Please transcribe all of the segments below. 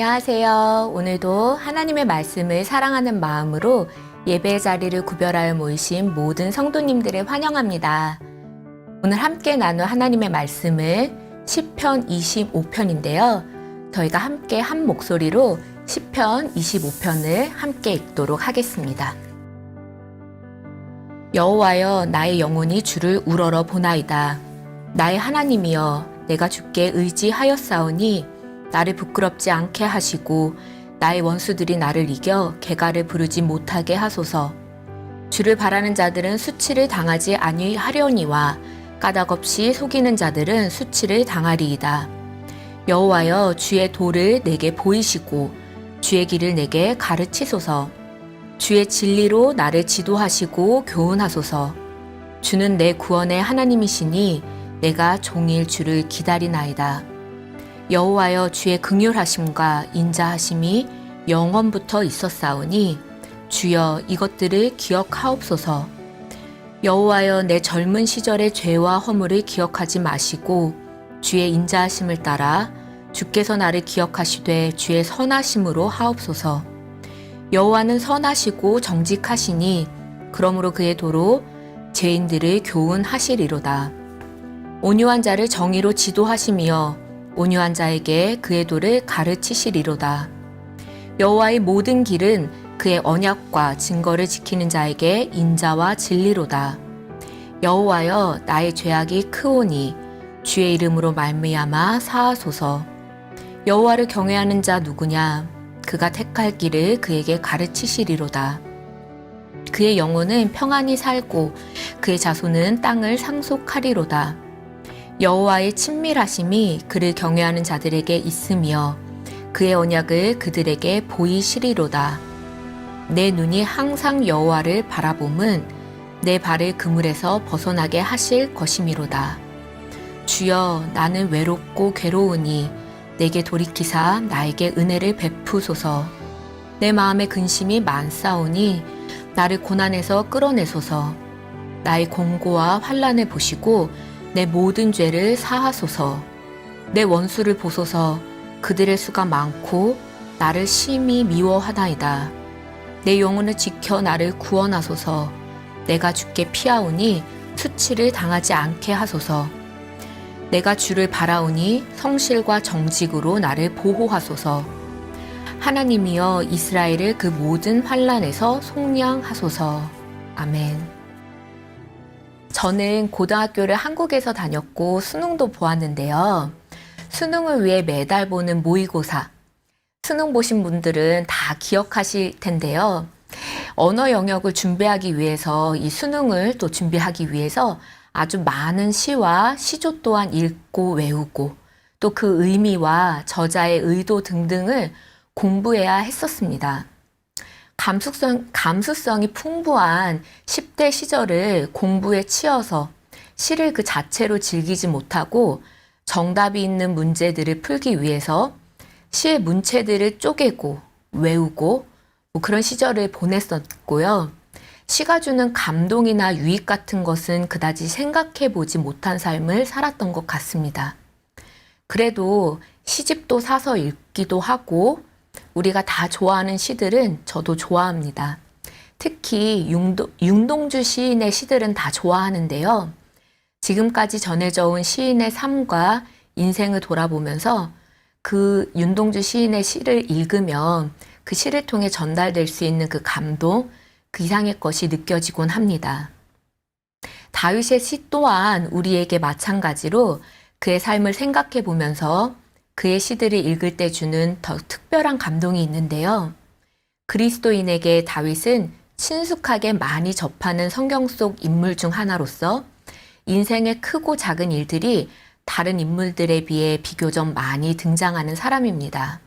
안녕하세요. 오늘도 하나님의 말씀을 사랑하는 마음으로 예배 자리를 구별하여 모이신 모든 성도님들을 환영합니다. 오늘 함께 나눌 하나님의 말씀은 시편 25편인데요. 저희가 함께 한 목소리로 시편 25편을 함께 읽도록 하겠습니다. 여호와여, 나의 영혼이 주를 우러러 보나이다. 나의 하나님이여, 내가 주께 의지하였사오니 나를 부끄럽지 않게 하시고 나의 원수들이 나를 이겨 개가를 부르지 못하게 하소서. 주를 바라는 자들은 수치를 당하지 아니하려니와 까닭없이 속이는 자들은 수치를 당하리이다. 여호와여, 주의 도를 내게 보이시고 주의 길을 내게 가르치소서. 주의 진리로 나를 지도하시고 교훈하소서. 주는 내 구원의 하나님이시니 내가 종일 주를 기다리나이다. 여호와여, 주의 긍휼하심과 인자하심이 영원부터 있었사오니 주여 이것들을 기억하옵소서. 여호와여, 내 젊은 시절의 죄와 허물을 기억하지 마시고 주의 인자하심을 따라 주께서 나를 기억하시되 주의 선하심으로 하옵소서. 여호와는 선하시고 정직하시니 그러므로 그의 도로 죄인들을 교훈하시리로다. 온유한 자를 정의로 지도하시며 온유한 자에게 그의 도를 가르치시리로다. 여호와의 모든 길은 그의 언약과 증거를 지키는 자에게 인자와 진리로다. 여호와여, 나의 죄악이 크오니 주의 이름으로 말미암아 사하소서. 여호와를 경외하는 자 누구냐? 그가 택할 길을 그에게 가르치시리로다. 그의 영혼은 평안히 살고 그의 자손은 땅을 상속하리로다. 여호와의 친밀하심이 그를 경외하는 자들에게 있으며 그의 언약을 그들에게 보이시리로다. 내 눈이 항상 여호와를 바라봄은 내 발을 그물에서 벗어나게 하실 것이미로다. 주여, 나는 외롭고 괴로우니 내게 돌이키사 나에게 은혜를 베푸소서. 내 마음에 근심이 많사오니 나를 고난에서 끌어내소서. 나의 공고와 환난을 보시고 내 모든 죄를 사하소서. 내 원수를 보소서. 그들의 수가 많고 나를 심히 미워하나이다. 내 영혼을 지켜 나를 구원하소서. 내가 주께 피하오니 수치를 당하지 않게 하소서. 내가 주를 바라오니 성실과 정직으로 나를 보호하소서. 하나님이여, 이스라엘을 그 모든 환난에서 속량하소서. 아멘. 저는 고등학교를 한국에서 다녔고 수능도 보았는데요. 수능을 위해 매달 보는 모의고사. 수능 보신 분들은 다 기억하실 텐데요. 언어 영역을 준비하기 위해서 이 수능을 또 준비하기 위해서 아주 많은 시와 시조 또한 읽고 외우고 또 그 의미와 저자의 의도 등등을 공부해야 했었습니다. 감수성이 풍부한 10대 시절을 공부에 치여서 시를 그 자체로 즐기지 못하고 정답이 있는 문제들을 풀기 위해서 시의 문체들을 쪼개고 외우고 그런 시절을 보냈었고요. 시가 주는 감동이나 유익 같은 것은 그다지 생각해 보지 못한 삶을 살았던 것 같습니다. 그래도 시집도 사서 읽기도 하고 우리가 다 좋아하는 시들은 저도 좋아합니다. 특히 윤동주 시인의 시들은 다 좋아하는데요. 지금까지 전해져 온 시인의 삶과 인생을 돌아보면서 그 윤동주 시인의 시를 읽으면 그 시를 통해 전달될 수 있는 그 감동, 그 이상의 것이 느껴지곤 합니다. 다윗의 시 또한 우리에게 마찬가지로 그의 삶을 생각해 보면서 그의 시들을 읽을 때 주는 더 특별한 감동이 있는데요. 그리스도인에게 다윗은 친숙하게 많이 접하는 성경 속 인물 중 하나로서 인생의 크고 작은 일들이 다른 인물들에 비해 비교적 많이 등장하는 사람입니다.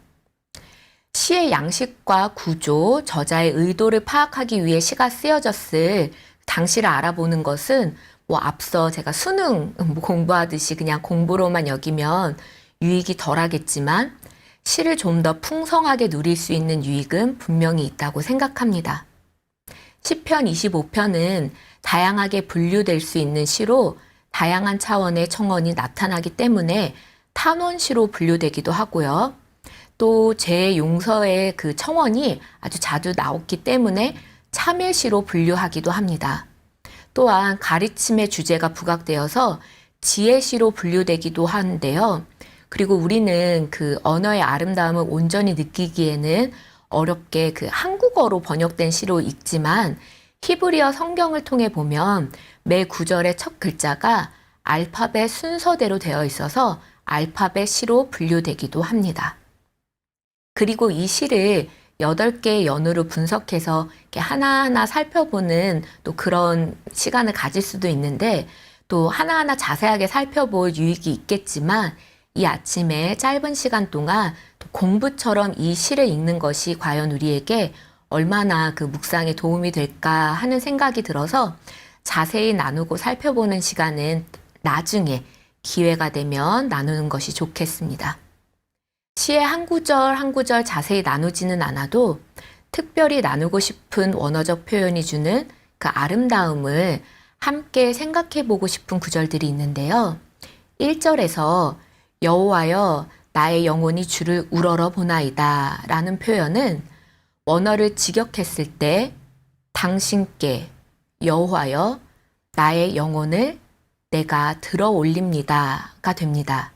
시의 양식과 구조, 저자의 의도를 파악하기 위해 시가 쓰여졌을 당시를 알아보는 것은 앞서 제가 수능 공부하듯이 그냥 공부로만 여기면 유익이 덜하겠지만 시를 좀 더 풍성하게 누릴 수 있는 유익은 분명히 있다고 생각합니다. 시편 25편은 다양하게 분류될 수 있는 시로 다양한 차원의 청원이 나타나기 때문에 탄원시로 분류되기도 하고요. 또 죄 용서의 그 청원이 아주 자주 나왔기 때문에 참회시로 분류하기도 합니다. 또한 가르침의 주제가 부각되어서 지혜시로 분류되기도 하는데요. 그리고 우리는 그 언어의 아름다움을 온전히 느끼기에는 어렵게 그 한국어로 번역된 시로 읽지만 히브리어 성경을 통해 보면 매 구절의 첫 글자가 알파벳 순서대로 되어 있어서 알파벳 시로 분류되기도 합니다. 그리고 이 시를 8개의 연으로 분석해서 이렇게 하나하나 살펴보는 또 그런 시간을 가질 수도 있는데 또 하나하나 자세하게 살펴볼 유익이 있겠지만 이 아침에 짧은 시간 동안 공부처럼 이 시를 읽는 것이 과연 우리에게 얼마나 그 묵상에 도움이 될까 하는 생각이 들어서 자세히 나누고 살펴보는 시간은 나중에 기회가 되면 나누는 것이 좋겠습니다. 시의 한 구절 한 구절 자세히 나누지는 않아도 특별히 나누고 싶은 원어적 표현이 주는 그 아름다움을 함께 생각해 보고 싶은 구절들이 있는데요. 1절에서 여호와여 나의 영혼이 주를 우러러 보나이다 라는 표현은 원어를 직역했을 때 당신께 여호와여 나의 영혼을 내가 들어 올립니다가 됩니다.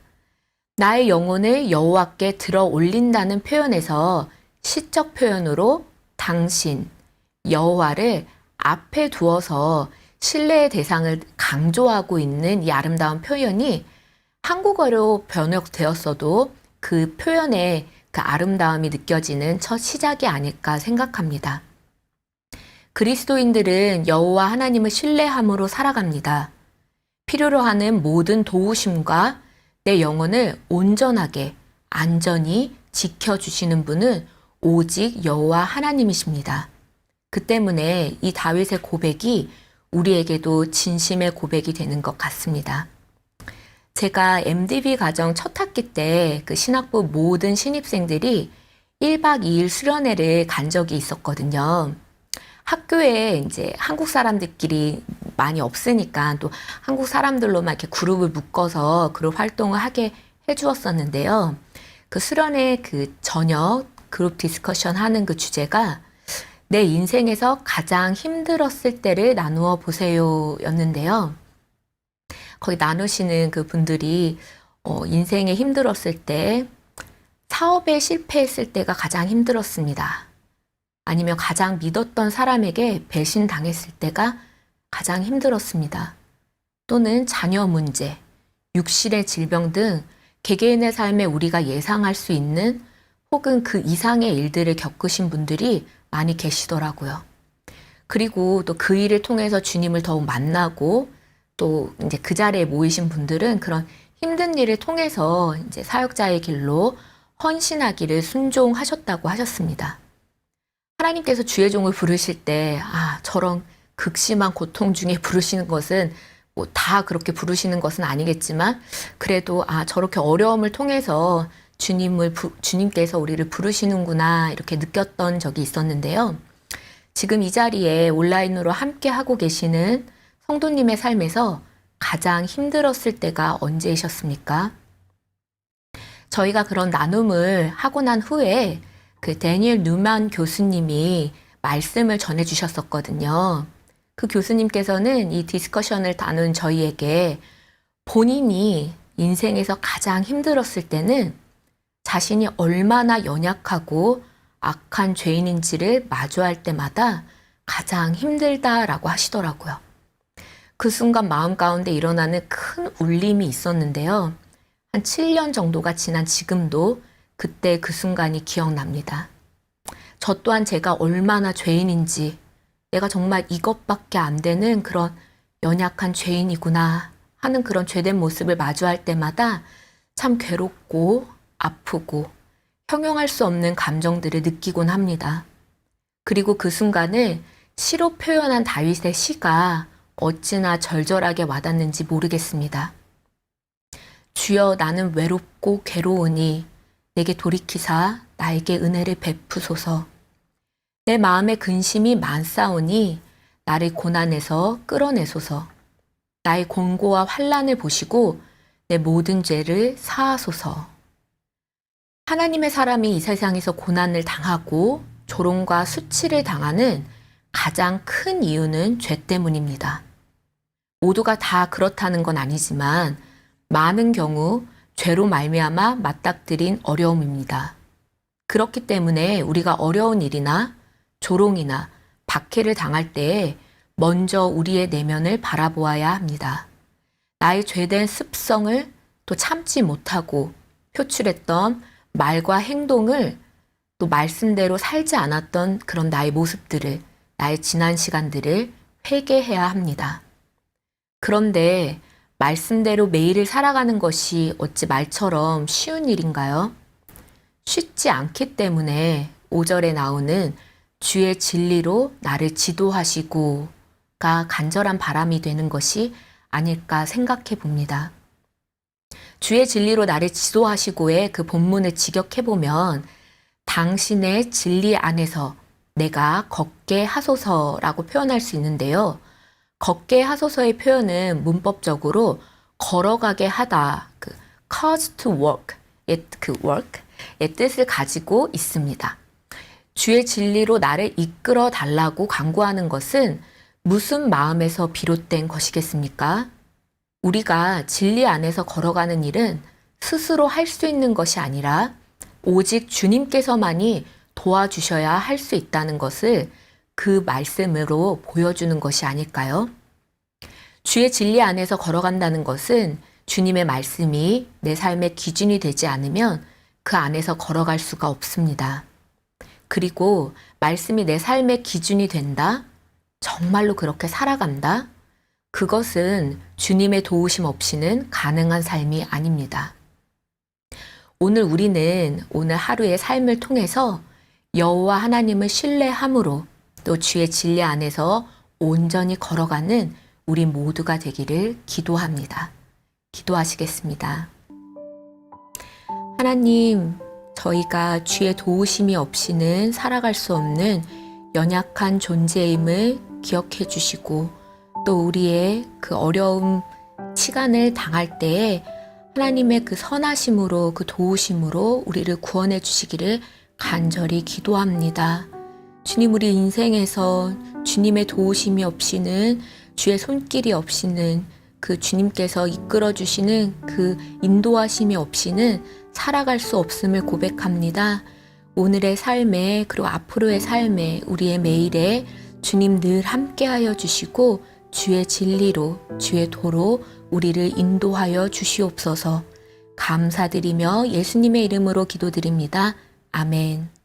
나의 영혼을 여호와께 들어 올린다는 표현에서 시적 표현으로 당신, 여호와를 앞에 두어서 신뢰의 대상을 강조하고 있는 이 아름다운 표현이 한국어로 번역되었어도 그 표현의 그 아름다움이 느껴지는 첫 시작이 아닐까 생각합니다. 그리스도인들은 여호와 하나님을 신뢰함으로 살아갑니다. 필요로 하는 모든 도우심과 내 영혼을 온전하게 안전히 지켜주시는 분은 오직 여호와 하나님이십니다. 그 때문에 이 다윗의 고백이 우리에게도 진심의 고백이 되는 것 같습니다. 제가 MDB 과정 첫 학기 때 그 신학부 모든 신입생들이 1박 2일 수련회를 간 적이 있었거든요. 학교에 이제 한국 사람들끼리 많이 없으니까 또 한국 사람들로만 이렇게 그룹을 묶어서 그룹 활동을 하게 해주었었는데요. 그 수련회 그 저녁 그룹 디스커션 하는 그 주제가 내 인생에서 가장 힘들었을 때를 나누어 보세요 였는데요. 거기 나누시는 그 분들이 인생에 힘들었을 때 사업에 실패했을 때가 가장 힘들었습니다. 아니면 가장 믿었던 사람에게 배신당했을 때가 가장 힘들었습니다. 또는 자녀 문제, 육신의 질병 등 개개인의 삶에 우리가 예상할 수 있는 혹은 그 이상의 일들을 겪으신 분들이 많이 계시더라고요. 그리고 또 그 일을 통해서 주님을 더욱 만나고 또 이제 그 자리에 모이신 분들은 그런 힘든 일을 통해서 이제 사역자의 길로 헌신하기를 순종하셨다고 하셨습니다. 하나님께서 주의 종을 부르실 때, 저런 극심한 고통 중에 부르시는 것은 뭐 다 그렇게 부르시는 것은 아니겠지만, 그래도 저렇게 어려움을 통해서 주님께서 우리를 부르시는구나, 이렇게 느꼈던 적이 있었는데요. 지금 이 자리에 온라인으로 함께 하고 계시는 성도님의 삶에서 가장 힘들었을 때가 언제이셨습니까? 저희가 그런 나눔을 하고 난 후에 그 데니엘 누만 교수님이 말씀을 전해 주셨었거든요. 그 교수님께서는 이 디스커션을 나눈 저희에게 본인이 인생에서 가장 힘들었을 때는 자신이 얼마나 연약하고 악한 죄인인지를 마주할 때마다 가장 힘들다라고 하시더라고요. 그 순간 마음 가운데 일어나는 큰 울림이 있었는데요. 한 7년 정도가 지난 지금도 그때 그 순간이 기억납니다. 저 또한 제가 얼마나 죄인인지, 내가 정말 이것밖에 안 되는 그런 연약한 죄인이구나 하는 그런 죄된 모습을 마주할 때마다 참 괴롭고 아프고 형용할 수 없는 감정들을 느끼곤 합니다. 그리고 그 순간을 시로 표현한 다윗의 시가 어찌나 절절하게 와닿는지 모르겠습니다. 주여 나는 외롭고 괴로우니 내게 돌이키사 나에게 은혜를 베푸소서. 내 마음에 근심이 많사오니 나를 고난에서 끌어내소서. 나의 곤고와 환난을 보시고 내 모든 죄를 사하소서. 하나님의 사람이 이 세상에서 고난을 당하고 조롱과 수치를 당하는 가장 큰 이유는 죄 때문입니다. 모두가 다 그렇다는 건 아니지만 많은 경우 죄로 말미암아 맞닥뜨린 어려움입니다. 그렇기 때문에 우리가 어려운 일이나 조롱이나 박해를 당할 때에 먼저 우리의 내면을 바라보아야 합니다. 나의 죄된 습성을 또 참지 못하고 표출했던 말과 행동을 또 말씀대로 살지 않았던 그런 나의 모습들을, 나의 지난 시간들을 회개해야 합니다. 그런데 말씀대로 매일을 살아가는 것이 어찌 말처럼 쉬운 일인가요? 쉽지 않기 때문에 5절에 나오는 주의 진리로 나를 지도하시고가 간절한 바람이 되는 것이 아닐까 생각해 봅니다. 주의 진리로 나를 지도하시고의 그 본문을 직역해보면 당신의 진리 안에서 내가 걷게 하소서라고 표현할 수 있는데요. 걷게 하소서의 표현은 문법적으로 걸어가게 하다, 그 cause to work의 work의 뜻을 가지고 있습니다. 주의 진리로 나를 이끌어 달라고 간구하는 것은 무슨 마음에서 비롯된 것이겠습니까? 우리가 진리 안에서 걸어가는 일은 스스로 할 수 있는 것이 아니라 오직 주님께서만이 도와주셔야 할 수 있다는 것을 그 말씀으로 보여주는 것이 아닐까요? 주의 진리 안에서 걸어간다는 것은 주님의 말씀이 내 삶의 기준이 되지 않으면 그 안에서 걸어갈 수가 없습니다. 그리고 말씀이 내 삶의 기준이 된다? 정말로 그렇게 살아간다? 그것은 주님의 도우심 없이는 가능한 삶이 아닙니다. 오늘 우리는 오늘 하루의 삶을 통해서 여호와 하나님을 신뢰함으로 또 주의 진리 안에서 온전히 걸어가는 우리 모두가 되기를 기도합니다. 기도하시겠습니다. 하나님, 저희가 주의 도우심이 없이는 살아갈 수 없는 연약한 존재임을 기억해 주시고 또 우리의 그 어려움 시간을 당할 때에 하나님의 그 선하심으로 그 도우심으로 우리를 구원해 주시기를 간절히 기도합니다. 주님, 우리 인생에서 주님의 도우심이 없이는 주의 손길이 없이는 그 주님께서 이끌어 주시는 그 인도하심이 없이는 살아갈 수 없음을 고백합니다. 오늘의 삶에 그리고 앞으로의 삶에 우리의 매일에 주님 늘 함께하여 주시고 주의 진리로 주의 도로 우리를 인도하여 주시옵소서. 감사드리며 예수님의 이름으로 기도드립니다. 아멘.